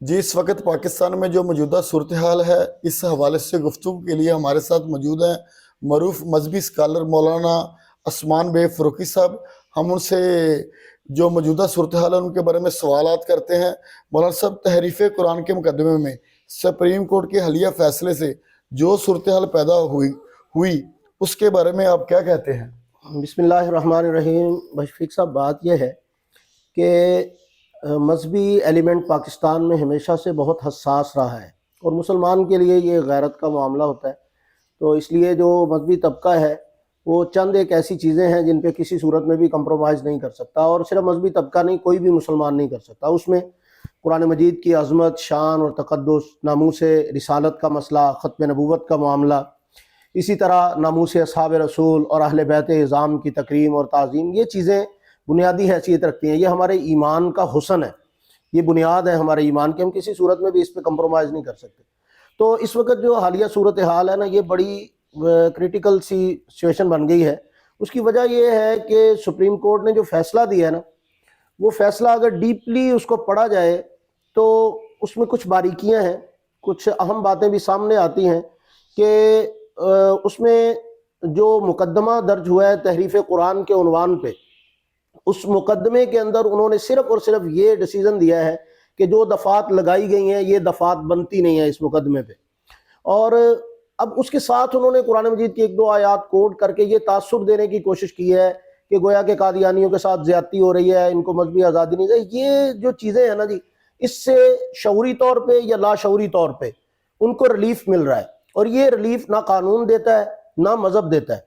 جی اس وقت پاکستان میں جو موجودہ صورتحال ہے اس حوالے سے گفتگو کے لیے ہمارے ساتھ موجود ہیں معروف مذہبی اسکالر مولانا عثمان بے فروخی صاحب۔ ہم ان سے جو موجودہ صورتحال ہے ان کے بارے میں سوالات کرتے ہیں۔ مولانا صاحب، تحریف قرآن کے مقدمے میں سپریم کورٹ کے حالیہ فیصلے سے جو صورتحال پیدا ہوئی اس کے بارے میں آپ کیا کہتے ہیں؟ بسم اللہ الرحمن الرحیم۔ بشفیق صاحب، بات یہ ہے کہ مذہبی ایلیمنٹ پاکستان میں ہمیشہ سے بہت حساس رہا ہے اور مسلمان کے لیے یہ غیرت کا معاملہ ہوتا ہے، تو اس لیے جو مذہبی طبقہ ہے وہ چند ایک ایسی چیزیں ہیں جن پہ کسی صورت میں بھی کمپرومائز نہیں کر سکتا، اور صرف مذہبی طبقہ نہیں، کوئی بھی مسلمان نہیں کر سکتا۔ اس میں قرآن مجید کی عظمت، شان اور تقدس، ناموس رسالت کا مسئلہ، ختم نبوت کا معاملہ، اسی طرح ناموس اصحاب رسول اور اہل بیت اعظام کی تکریم اور تعظیم، یہ چیزیں بنیادی حیثیت رکھتی ہیں۔ یہ ہمارے ایمان کا حسن ہے، یہ بنیاد ہے ہمارے ایمان کے، ہم کسی صورت میں بھی اس پہ کمپرومائز نہیں کر سکتے۔ تو اس وقت جو حالیہ صورتحال ہے نا، یہ بڑی کریٹیکل سی سچویشن بن گئی ہے۔ اس کی وجہ یہ ہے کہ سپریم کورٹ نے جو فیصلہ دیا ہے نا، وہ فیصلہ اگر ڈیپلی اس کو پڑھا جائے تو اس میں کچھ باریکیاں ہیں، کچھ اہم باتیں بھی سامنے آتی ہیں کہ اس میں جو مقدمہ درج ہوا ہے تحریف قرآن کے عنوان پہ، اس مقدمے کے اندر انہوں نے صرف اور صرف یہ ڈیسیژن دیا ہے کہ جو دفعات لگائی گئی ہیں یہ دفعات بنتی نہیں ہیں اس مقدمے پہ، اور اب اس کے ساتھ انہوں نے قرآن مجید کی ایک دو آیات کوٹ کر کے یہ تاثر دینے کی کوشش کی ہے کہ گویا کہ قادیانیوں کے ساتھ زیادتی ہو رہی ہے، ان کو مذہبی آزادی نہیں ہے۔ یہ جو چیزیں ہیں نا جی، اس سے شعوری طور پہ یا لاشعوری طور پہ ان کو ریلیف مل رہا ہے، اور یہ ریلیف نہ قانون دیتا ہے نہ مذہب دیتا ہے۔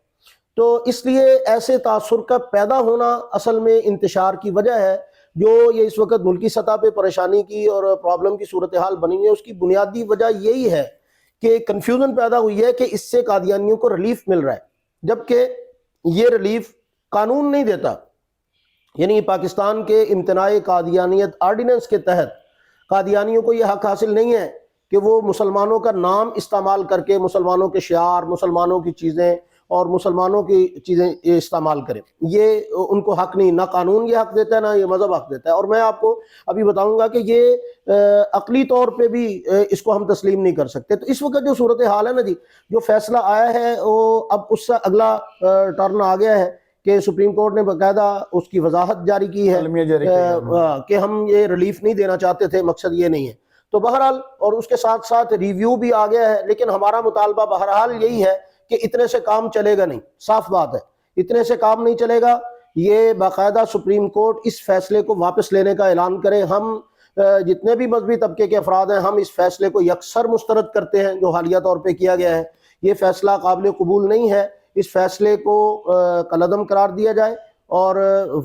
تو اس لیے ایسے تاثر کا پیدا ہونا اصل میں انتشار کی وجہ ہے، جو یہ اس وقت ملکی سطح پہ پریشانی کی اور پرابلم کی صورتحال بنی ہے۔ اس کی بنیادی وجہ یہی ہے کہ کنفیوژن پیدا ہوئی ہے کہ اس سے قادیانیوں کو ریلیف مل رہا ہے، جبکہ یہ ریلیف قانون نہیں دیتا۔ یعنی پاکستان کے امتناع قادیانیت آرڈیننس کے تحت قادیانیوں کو یہ حق حاصل نہیں ہے کہ وہ مسلمانوں کا نام استعمال کر کے مسلمانوں کے شعار، مسلمانوں کی چیزیں اور مسلمانوں کی چیزیں استعمال کریں۔ یہ ان کو حق نہیں، نہ قانون یہ حق دیتا ہے نہ یہ مذہب حق دیتا ہے۔ اور میں آپ کو ابھی بتاؤں گا کہ یہ عقلی طور پہ بھی اس کو ہم تسلیم نہیں کر سکتے۔ تو اس وقت جو صورتحال ہے نا جی، جو فیصلہ آیا ہے وہ اب اس سے اگلا ٹرن آ گیا ہے کہ سپریم کورٹ نے باقاعدہ اس کی وضاحت جاری کی ہے کہ ہم یہ ریلیف نہیں دینا چاہتے تھے، مقصد یہ نہیں ہے۔ تو بہرحال، اور اس کے ساتھ ساتھ ریویو بھی آ گیا ہے، لیکن ہمارا مطالبہ بہرحال یہی ہے کہ اتنے سے کام چلے گا نہیں، صاف بات ہے، اتنے سے کام نہیں چلے گا۔ یہ باقاعدہ سپریم کورٹ اس فیصلے کو واپس لینے کا اعلان کرے۔ ہم جتنے بھی مذہبی طبقے کے افراد ہیں، ہم اس فیصلے کو یکسر مسترد کرتے ہیں جو حالیہ طور پہ کیا گیا ہے۔ یہ فیصلہ قابل قبول نہیں ہے، اس فیصلے کو کالعدم قرار دیا جائے اور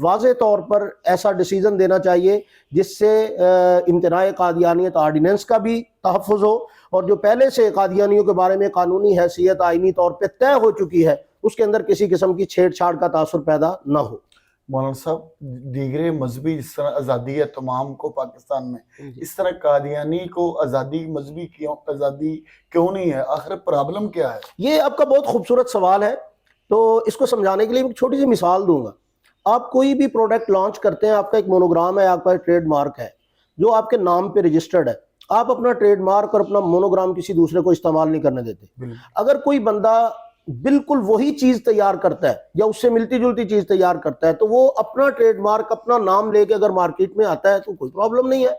واضح طور پر ایسا ڈیسیژن دینا چاہیے جس سے امتناع قادیانیت آرڈیننس کا بھی تحفظ ہو، اور جو پہلے سے قادیانیوں کے بارے میں قانونی حیثیت آئینی طور پہ طے ہو چکی ہے اس کے اندر کسی قسم کی چھیڑ چھاڑ کا تاثر پیدا نہ ہو۔ مولانا صاحب، دیگر مذہبی جس طرح آزادی ہے تمام کو پاکستان میں، اس طرح قادیانی کو آزادی مذہبی آزادی کیوں نہیں ہے؟ آخر پرابلم کیا ہے؟ یہ آپ کا بہت خوبصورت سوال ہے، تو اس کو سمجھانے کے لیے ایک چھوٹی سی مثال دوں گا۔ آپ کوئی بھی پروڈکٹ لانچ کرتے ہیں، آپ کا ایک مونوگرام ہے، آپ کا ایک ٹریڈ مارک ہے جو آپ کے نام پہ رجسٹرڈ ہے۔ آپ اپنا ٹریڈ مارک اور اپنا مونوگرام کسی دوسرے کو استعمال نہیں کرنے دیتے۔ اگر کوئی بندہ بالکل وہی چیز تیار کرتا ہے یا اس سے ملتی جلتی چیز تیار کرتا ہے تو وہ اپنا ٹریڈ مارک، اپنا نام لے کے اگر مارکیٹ میں آتا ہے تو کوئی پرابلم نہیں ہے،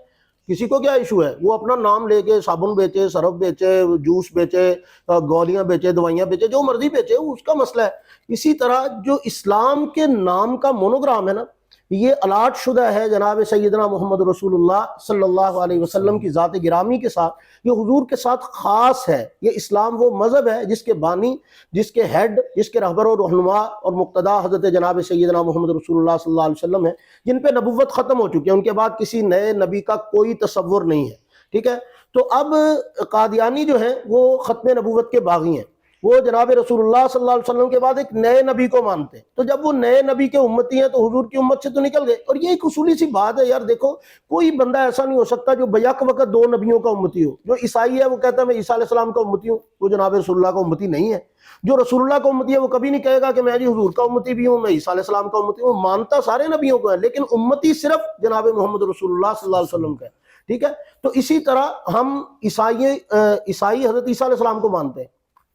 کسی کو کیا ایشو ہے؟ وہ اپنا نام لے کے صابن بیچے، سرف بیچے، جوس بیچے، گولیاں بیچے، دوائیاں بیچے، جو مرضی بیچے، اس کا مسئلہ ہے۔ اسی طرح جو اسلام کے نام کا مونوگرام ہے نا، یہ الاٹ شدہ ہے جناب سیدنا محمد رسول اللہ صلی اللہ علیہ وسلم کی ذات گرامی کے ساتھ، یہ حضور کے ساتھ خاص ہے۔ یہ اسلام وہ مذہب ہے جس کے بانی، جس کے ہیڈ، جس کے رہبر و رہنما اور مقتدا حضرت جناب سیدنا محمد رسول اللہ صلی اللہ علیہ وسلم ہے، جن پہ نبوت ختم ہو چکی ہے، ان کے بعد کسی نئے نبی کا کوئی تصور نہیں ہے، ٹھیک ہے؟ تو اب قادیانی جو ہیں وہ ختم نبوت کے باغی ہیں، وہ جناب رسول اللہ صلی اللہ علیہ وسلم کے بعد ایک نئے نبی کو مانتے ہیں۔ تو جب وہ نئے نبی کے امتی ہیں تو حضور کی امت سے تو نکل گئے۔ اور یہ ایک اصولی سی بات ہے یار، دیکھو کوئی بندہ ایسا نہیں ہو سکتا جو بیک وقت دو نبیوں کا امتی ہو۔ جو عیسائی ہے وہ کہتا ہے میں عیسیٰ علیہ السلام کا امتی ہوں، وہ جناب رسول اللہ کا امتی نہیں ہے۔ جو رسول اللہ کا امتی ہے وہ کبھی نہیں کہے گا کہ میں جی حضور کا امتی بھی ہوں، میں عیسیٰ علیہ السلام کا امتی ہوں۔ وہ مانتا سارے نبیوں کو ہے، لیکن امتی صرف جناب محمد رسول اللہ صلی اللہ علیہ وسلم کا ہے۔ ٹھیک ہے. تو اسی طرح ہم عیسائی حضرت عیسیٰ علیہ السلام کو مانتے ہیں،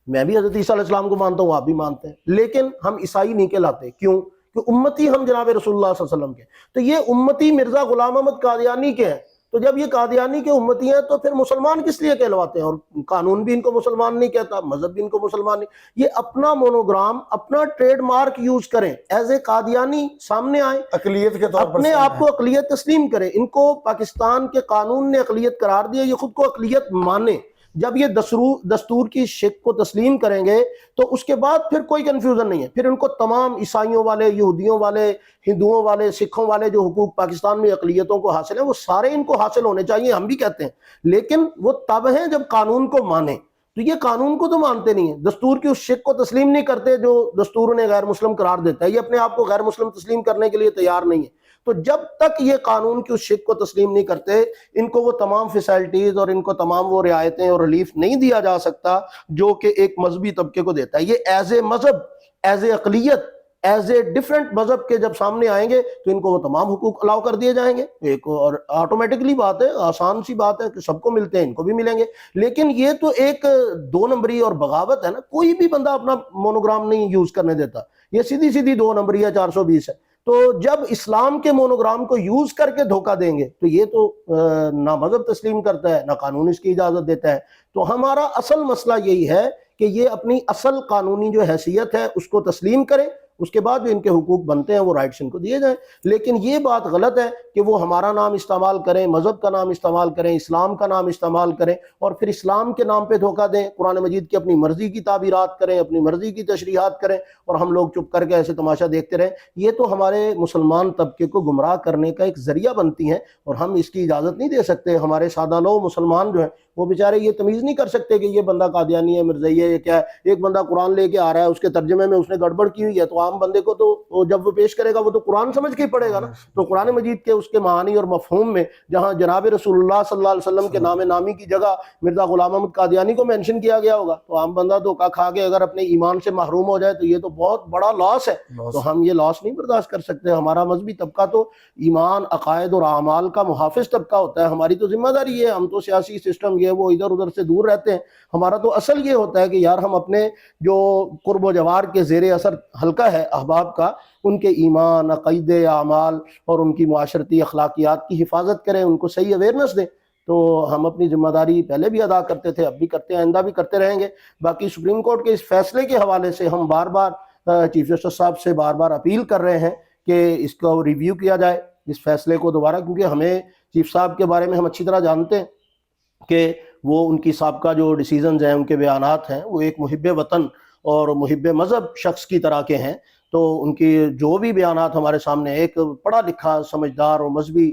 میں بھی حضرت عیسیٰ علیہ السلام کو مانتا ہوں، آپ بھی مانتے ہیں، لیکن ہم عیسائی نہیں کہلاتے. کیوں؟ کہ امتی ہم جناب رسول اللہ صلی اللہ علیہ وسلم کے. تو یہ امتی مرزا غلام احمد قادیانی کے ہیں. تو جب یہ قادیانی کے امتی ہیں تو پھر مسلمان کس لیے کہلواتے ہیں؟ اور قانون بھی ان کو مسلمان نہیں کہتا، مذہب بھی ان کو مسلمان نہیں. یہ اپنا مونوگرام، اپنا ٹریڈ مارک یوز کریں، ایز اے قادیانی سامنے آئیں، اقلیت کے طور پر اپنے سامنے آپ کو اقلیت تسلیم کریں. ان کو پاکستان کے قانون نے اقلیت قرار دیا، یہ خود کو اقلیت مانے. جب یہ دستور کی شک کو تسلیم کریں گے تو اس کے بعد پھر کوئی کنفیوژن نہیں ہے. پھر ان کو تمام عیسائیوں والے، یہودیوں والے، ہندوؤں والے، سکھوں والے جو حقوق پاکستان میں اقلیتوں کو حاصل ہیں وہ سارے ان کو حاصل ہونے چاہیے، ہم بھی کہتے ہیں، لیکن وہ تب ہیں جب قانون کو مانیں. تو یہ قانون کو تو مانتے نہیں ہیں، دستور کی اس شک کو تسلیم نہیں کرتے جو دستور انہیں غیر مسلم قرار دیتا ہے. یہ اپنے آپ کو غیر مسلم تسلیم کرنے کے لیے تیار نہیں ہے. تو جب تک یہ قانون کی اس شک کو تسلیم نہیں کرتے، ان کو وہ تمام فیسلٹیز اور ان کو تمام وہ رعایتیں اور ریلیف نہیں دیا جا سکتا جو کہ ایک مذہبی طبقے کو دیتا ہے. یہ ایز اے مذہب، ایز اے اقلیت، ایز اے ڈفرینٹ مذہب کے جب سامنے آئیں گے تو ان کو وہ تمام حقوق الاؤ کر دیے جائیں گے. ایک اور آٹومیٹکلی بات ہے، آسان سی بات ہے کہ سب کو ملتے ہیں، ان کو بھی ملیں گے. لیکن یہ تو ایک دو نمبری اور بغاوت ہے نا. کوئی بھی بندہ اپنا مونوگرام نہیں یوز کرنے دیتا، یہ سیدھی سیدھی دو نمبری ہے، 420 ہے. تو جب اسلام کے مونوگرام کو یوز کر کے دھوکہ دیں گے تو یہ تو نہ مذہب تسلیم کرتا ہے، نہ قانون اس کی اجازت دیتا ہے. تو ہمارا اصل مسئلہ یہی ہے کہ یہ اپنی اصل قانونی جو حیثیت ہے اس کو تسلیم کریں، اس کے بعد جو ان کے حقوق بنتے ہیں وہ رائٹس ان کو دیے جائیں. لیکن یہ بات غلط ہے کہ وہ ہمارا نام استعمال کریں، مذہب کا نام استعمال کریں، اسلام کا نام استعمال کریں اور پھر اسلام کے نام پہ دھوکہ دیں، قرآن مجید کی اپنی مرضی کی تعبیرات کریں، اپنی مرضی کی تشریحات کریں اور ہم لوگ چپ کر کے ایسے تماشا دیکھتے رہیں. یہ تو ہمارے مسلمان طبقے کو گمراہ کرنے کا ایک ذریعہ بنتی ہیں اور ہم اس کی اجازت نہیں دے سکتے. ہمارے سادہ لو مسلمان جو ہیں وہ بیچارے یہ تمیز نہیں کر سکتے کہ یہ بندہ قادیانی ہے، مرزائی ہے، یہ کیا ہے. ایک بندہ قرآن لے کے آ رہا ہے، اس کے ترجمے میں اس نے گڑبڑ کی ہوئی ہے، تو عام بندے کو تو جب وہ پیش کرے گا وہ تو قرآن سمجھ کے ہی پڑھے گا نا. تو قرآن مجید کے اس کے معانی اور مفہوم میں جہاں جناب رسول اللہ صلی اللہ علیہ وسلم کے نام نامی کی جگہ مرزا غلام احمد قادیانی کو مینشن کیا گیا ہوگا تو عام بندہ دھوکہ کھا کے اگر اپنے ایمان سے محروم ہو جائے تو یہ تو بہت بڑا لاس ہے. تو ہم یہ لاس نہیں برداشت کر سکتے. ہمارا مذہبی طبقہ تو ایمان، عقائد اور اعمال کا محافظ طبقہ ہوتا ہے. ہماری تو ذمہ داری یہ ہے، ہم تو سیاسی سسٹم یہ وہ ادھر ادھر سے دور رہتے ہیں. ہمارا تو اصل یہ ہوتا ہے کہ یار ہم اپنے جو قرب و جوار کے زیر اثر حلقہ ہے احباب کا، ان کے ایمان، عقیدے، اعمال اور ان کی معاشرتی اخلاقیات کی حفاظت کریں، ان کو صحیح اویئرنس دیں. تو ہم اپنی ذمہ داری پہلے بھی ادا کرتے تھے، اب بھی کرتے ہیں، آئندہ بھی کرتے رہیں گے. باقی سپریم کورٹ کے اس فیصلے کے حوالے سے ہم بار بار چیف جسٹس صاحب سے بار بار اپیل کر رہے ہیں کہ اس کو ریویو کیا جائے، اس فیصلے کو دوبارہ، کیونکہ ہمیں چیف صاحب کے بارے میں ہم اچھی طرح جانتے ہیں کہ وہ ان کی سابقہ جو ڈیسیزنز ہیں، ان کے بیانات ہیں، وہ ایک محب وطن اور محب مذہب شخص کی طرح کے ہیں. تو ان کی جو بھی بیانات ہمارے سامنے، ایک پڑھا لکھا، سمجھدار اور مذہبی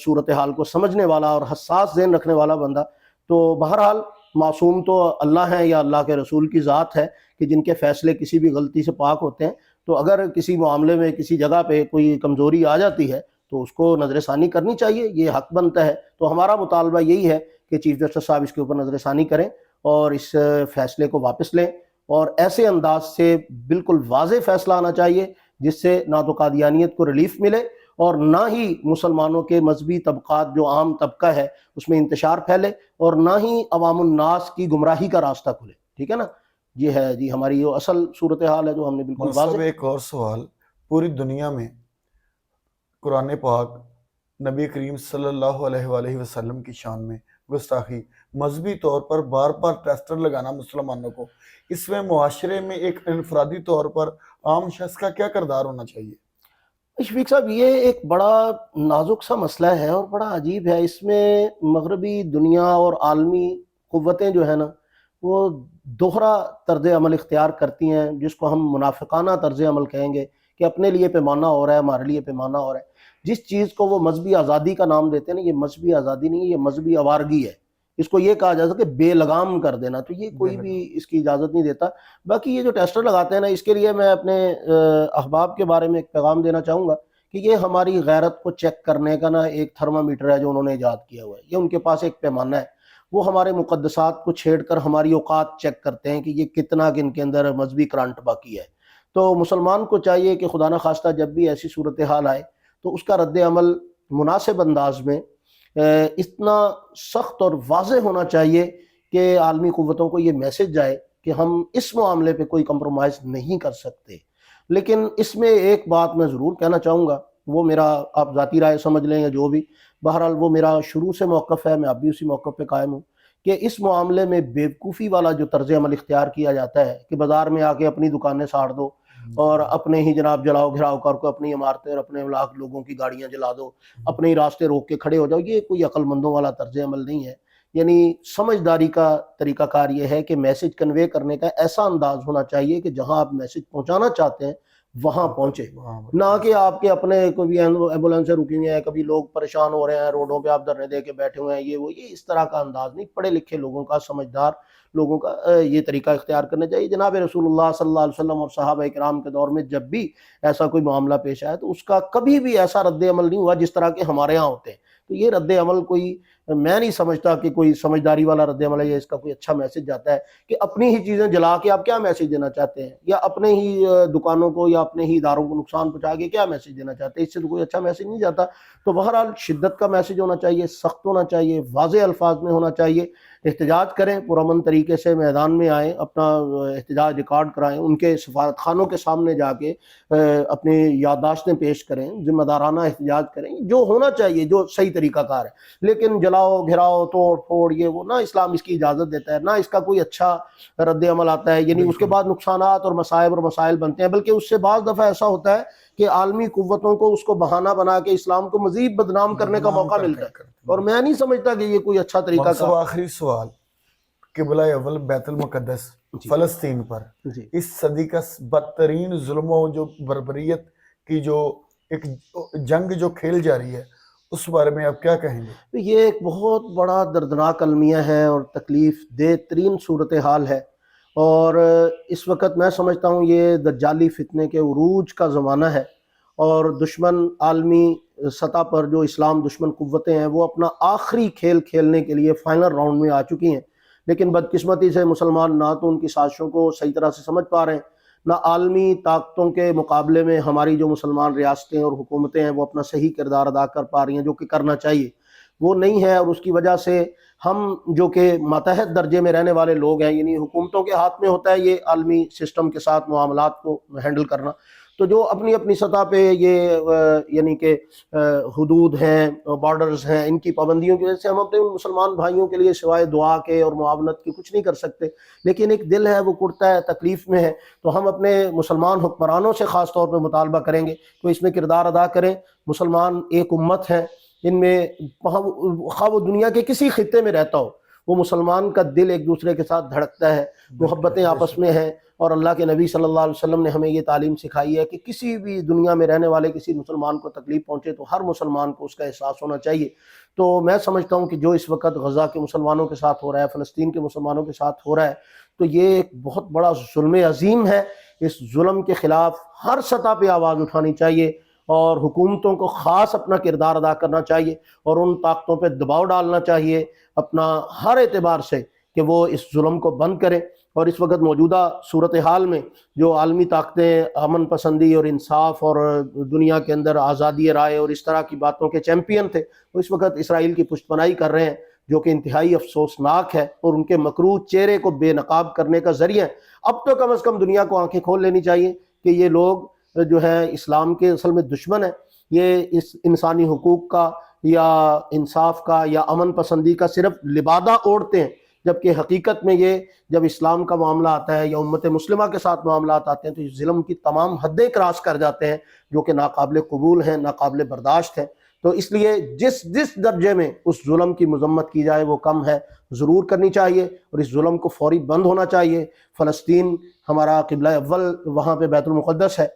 صورتحال کو سمجھنے والا اور حساس ذہن رکھنے والا بندہ. تو بہرحال معصوم تو اللہ ہیں یا اللہ کے رسول کی ذات ہے کہ جن کے فیصلے کسی بھی غلطی سے پاک ہوتے ہیں. تو اگر کسی معاملے میں کسی جگہ پہ کوئی کمزوری آ جاتی ہے تو اس کو نظر ثانی کرنی چاہیے، یہ حق بنتا ہے. تو ہمارا مطالبہ یہی ہے کہ چیف جسٹس صاحب اس کے اوپر نظر ثانی کریں اور اس فیصلے کو واپس لیں، اور ایسے انداز سے بالکل واضح فیصلہ آنا چاہیے جس سے نہ تو قادیانیت کو ریلیف ملے اور نہ ہی مسلمانوں کے مذہبی طبقات جو عام طبقہ ہے اس میں انتشار پھیلے اور نہ ہی عوام الناس کی گمراہی کا راستہ کھلے. ٹھیک ہے نا؟ یہ ہے جی ہماری یہ اصل صورتحال ہے جو ہم نے بالکل واضح. ایک اور سوال، پوری دنیا میں قرآن پاک نبی کریم صلی اللہ علیہ وآلہ وسلم کی شان میں گستاخی، مذہبی طور پر بار بار ٹیسٹر لگانا مسلمانوں کو، اس میں معاشرے میں ایک انفرادی طور پر عام شخص کا کیا کردار ہونا چاہیے؟ شفیق صاحب، یہ ایک بڑا نازک سا مسئلہ ہے اور بڑا عجیب ہے. اس میں مغربی دنیا اور عالمی قوتیں جو ہے نا وہ دوہرا طرز عمل اختیار کرتی ہیں، جس کو ہم منافقانہ طرز عمل کہیں گے کہ اپنے لیے پیمانہ ہو رہا ہے، ہمارے لیے پیمانہ ہو رہا ہے. جس چیز کو وہ مذہبی آزادی کا نام دیتے ہیں نا، یہ مذہبی آزادی نہیں ہے، یہ مذہبی آوارگی ہے. اس کو یہ کہا جا سکتا کہ بے لگام کر دینا، تو یہ کوئی بھی اس کی اجازت نہیں دیتا. باقی یہ جو ٹیسٹر لگاتے ہیں نا، اس کے لیے میں اپنے احباب کے بارے میں ایک پیغام دینا چاہوں گا کہ یہ ہماری غیرت کو چیک کرنے کا نا ایک تھرمامیٹر ہے جو انہوں نے ایجاد کیا ہوا ہے. یہ ان کے پاس ایک پیمانہ ہے. وہ ہمارے مقدسات کو چھیڑ کر ہماری اوقات چیک کرتے ہیں کہ یہ کتنا ان کے اندر مذہبی کرنٹ باقی ہے. تو مسلمان کو چاہیے کہ خدا نخواستہ جب بھی ایسی صورتحال آئے تو اس کا رد عمل مناسب انداز میں اتنا سخت اور واضح ہونا چاہیے کہ عالمی قوتوں کو یہ میسج جائے کہ ہم اس معاملے پہ کوئی کمپرومائز نہیں کر سکتے۔ لیکن اس میں ایک بات میں ضرور کہنا چاہوں گا، وہ میرا آپ ذاتی رائے سمجھ لیں یا جو بھی، بہرحال وہ میرا شروع سے موقف ہے، میں اب بھی اسی موقف پہ قائم ہوں کہ اس معاملے میں بیوقوفی والا جو طرز عمل اختیار کیا جاتا ہے کہ بازار میں آ کے اپنی دکانیں ساڑ دو اور اپنے ہی جناب جلاؤ گھراؤ کر کو اپنی عمارتیں اور اپنے لاکھ لوگوں کی گاڑیاں جلا دو، اپنے ہی راستے روک کے کھڑے ہو جاؤ، یہ کوئی عقل مندوں والا طرز عمل نہیں ہے۔ یعنی سمجھداری کا طریقہ کار یہ ہے کہ میسج کنوے کرنے کا ایسا انداز ہونا چاہیے کہ جہاں آپ میسج پہنچانا چاہتے ہیں وہاں پہنچے، نہ کہ آپ کے اپنے کبھی ایمبولینسیں رکی ہوئی ہیں، کبھی لوگ پریشان ہو رہے ہیں روڈوں پہ آپ دھرنے دے کے بیٹھے ہوئے ہیں، یہ اس طرح کا انداز نہیں۔ پڑھے لکھے لوگوں کا، سمجھدار لوگوں کا یہ طریقہ اختیار کرنا چاہیے۔ جناب رسول اللہ صلی اللہ علیہ وسلم اور صحابہ کرام کے دور میں جب بھی ایسا کوئی معاملہ پیش آیا تو اس کا کبھی بھی ایسا رد عمل نہیں ہوا جس طرح کے ہمارے ہاں ہوتے ہیں۔ تو یہ رد عمل کوئی، میں نہیں سمجھتا کہ کوئی سمجھداری والا رد عمل ہے یا اس کا کوئی اچھا میسج جاتا ہے کہ اپنی ہی چیزیں جلا کے آپ کیا میسج دینا چاہتے ہیں، یا اپنے ہی دکانوں کو یا اپنے ہی اداروں کو نقصان پہنچا کے کیا میسج دینا چاہتے ہیں، اس سے تو کوئی اچھا میسج نہیں جاتا۔ تو بہرحال شدت کا میسج ہونا چاہیے، سخت ہونا چاہیے، واضح الفاظ میں ہونا چاہیے، احتجاج کریں، پرامن طریقے سے میدان میں آئیں، اپنا احتجاج ریکارڈ کرائیں، ان کے سفارت خانوں کے سامنے جا کے اپنی یادداشتیں پیش کریں، ذمہ دارانہ احتجاج کریں، جو ہونا چاہیے، جو صحیح طریقہ کار ہے۔ لیکن جلاؤ گھراؤ توڑ پھوڑ یہ وہ نہ اسلام اس کی اجازت دیتا ہے، نہ اس کا کوئی اچھا رد عمل آتا ہے، یعنی اس کے بعد نقصانات اور مصائب اور مسائل بنتے ہیں، بلکہ اس سے بعض دفعہ ایسا ہوتا ہے کہ عالمی قوتوں کو اس کو بہانہ بنا کے اسلام کو مزید بدنام کرنے کا موقع ملتا ہے، اور میں نہیں سمجھتا کہ یہ کوئی اچھا طریقہ مقصد کار۔ آخری سوال، قبلہ اول بیت المقدس فلسطین پر جی اس صدی کا بدترین ظلم و جو بربریت کی جو ایک جنگ جو کھیل جا رہی ہے اس بارے میں آپ کیا کہیں گے؟ یہ ایک بہت بڑا دردناک المیہ ہے اور تکلیف دہ ترین صورتحال ہے، اور اس وقت میں سمجھتا ہوں یہ دجالی فتنے کے عروج کا زمانہ ہے، اور دشمن عالمی سطح پر جو اسلام دشمن قوتیں ہیں وہ اپنا آخری کھیل کھیلنے کے لیے فائنل راؤنڈ میں آ چکی ہیں۔ لیکن بدقسمتی سے مسلمان نہ تو ان کی سازشوں کو صحیح طرح سے سمجھ پا رہے ہیں، نہ عالمی طاقتوں کے مقابلے میں ہماری جو مسلمان ریاستیں اور حکومتیں ہیں وہ اپنا صحیح کردار ادا کر پا رہی ہیں، جو کہ کرنا چاہیے وہ نہیں ہے، اور اس کی وجہ سے ہم جو کہ ماتحت درجے میں رہنے والے لوگ ہیں، یعنی حکومتوں کے ہاتھ میں ہوتا ہے یہ عالمی سسٹم کے ساتھ معاملات کو ہینڈل کرنا، تو جو اپنی اپنی سطح پہ یہ یعنی کہ حدود ہیں، بارڈرز ہیں، ان کی پابندیوں کی وجہ سے ہم اپنے ان مسلمان بھائیوں کے لیے سوائے دعا کے اور معاونت کے کچھ نہیں کر سکتے۔ لیکن ایک دل ہے وہ کڑتا ہے، تکلیف میں ہے، تو ہم اپنے مسلمان حکمرانوں سے خاص طور پہ مطالبہ کریں گے کہ اس میں کردار ادا کریں۔ مسلمان ایک امت ہے، ان میں خواہ وہ دنیا کے کسی خطے میں رہتا ہو، وہ مسلمان کا دل ایک دوسرے کے ساتھ دھڑکتا ہے، محبتیں آپس میں ہیں، اور اللہ کے نبی صلی اللہ علیہ وسلم نے ہمیں یہ تعلیم سکھائی ہے کہ کسی بھی دنیا میں رہنے والے کسی مسلمان کو تکلیف پہنچے تو ہر مسلمان کو اس کا احساس ہونا چاہیے۔ تو میں سمجھتا ہوں کہ جو اس وقت غزہ کے مسلمانوں کے ساتھ ہو رہا ہے، فلسطین کے مسلمانوں کے ساتھ ہو رہا ہے، تو یہ ایک بہت بڑا ظلم عظیم ہے۔ اس ظلم کے خلاف ہر سطح پہ آواز اٹھانی چاہیے، اور حکومتوں کو خاص اپنا کردار ادا کرنا چاہیے، اور ان طاقتوں پہ دباؤ ڈالنا چاہیے اپنا ہر اعتبار سے کہ وہ اس ظلم کو بند کریں۔ اور اس وقت موجودہ صورتحال میں جو عالمی طاقتیں امن پسندی اور انصاف اور دنیا کے اندر آزادی رائے اور اس طرح کی باتوں کے چیمپئن تھے، وہ اس وقت اسرائیل کی پشت پناہی کر رہے ہیں، جو کہ انتہائی افسوسناک ہے اور ان کے مکروہ چہرے کو بے نقاب کرنے کا ذریعہ ہے۔ اب تو کم از کم دنیا کو آنکھیں کھول لینی چاہیے کہ یہ لوگ جو ہے اسلام کے اصل میں دشمن ہیں، یہ اس انسانی حقوق کا یا انصاف کا یا امن پسندی کا صرف لبادہ اوڑھتے ہیں، جبکہ حقیقت میں یہ جب اسلام کا معاملہ آتا ہے یا امت مسلمہ کے ساتھ معاملات آتے ہیں تو اس ظلم کی تمام حدیں کراس کر جاتے ہیں، جو کہ ناقابل قبول ہیں، ناقابل برداشت ہیں۔ تو اس لیے جس درجے میں اس ظلم کی مذمت کی جائے وہ کم ہے، ضرور کرنی چاہیے، اور اس ظلم کو فوری بند ہونا چاہیے۔ فلسطین ہمارا قبلہ اول، وہاں پہ بیت المقدس ہے،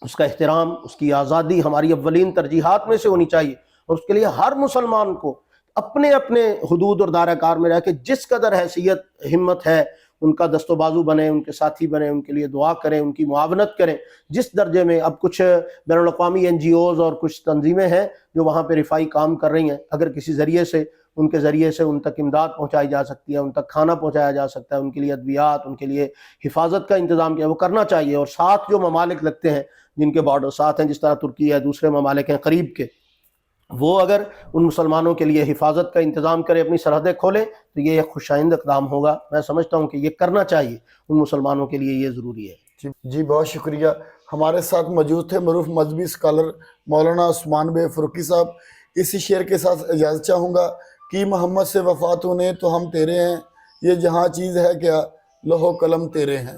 اس کا احترام، اس کی آزادی ہماری اولین ترجیحات میں سے ہونی چاہیے، اور اس کے لیے ہر مسلمان کو اپنے اپنے حدود اور دائرہ کار میں رہ کے جس قدر حیثیت ہمت ہے ان کا دست و بازو بنے، ان کے ساتھی بنے، ان کے لیے دعا کریں، ان کی معاونت کریں۔ جس درجے میں اب کچھ بین الاقوامی NGOs اور کچھ تنظیمیں ہیں جو وہاں پہ رفائی کام کر رہی ہیں، اگر کسی ذریعے سے ان کے ذریعے سے ان تک امداد پہنچائی جا سکتی ہے، ان تک کھانا پہنچایا جا سکتا ہے، ان کے لیے ادویات، ان کے لیے حفاظت کا انتظام کیا وہ کرنا چاہیے۔ اور ساتھ جو ممالک لگتے ہیں جن کے بارڈر ساتھ ہیں، جس طرح ترکی ہے، دوسرے ممالک ہیں قریب کے، وہ اگر ان مسلمانوں کے لیے حفاظت کا انتظام کرے، اپنی سرحدیں کھولے، تو یہ ایک خوشائند اقدام ہوگا۔ میں سمجھتا ہوں کہ یہ کرنا چاہیے، ان مسلمانوں کے لیے یہ ضروری ہے۔ جی بہت شکریہ۔ ہمارے ساتھ موجود تھے معروف مذہبی اسکالر مولانا عثمان بے فروقی صاحب۔ اسی شعر کے ساتھ اجازت چاہوں گا کہ محمد سے وفا تو نے تو ہم تیرے ہیں، یہ جہاں چیز ہے کیا لوح و قلم تیرے ہیں۔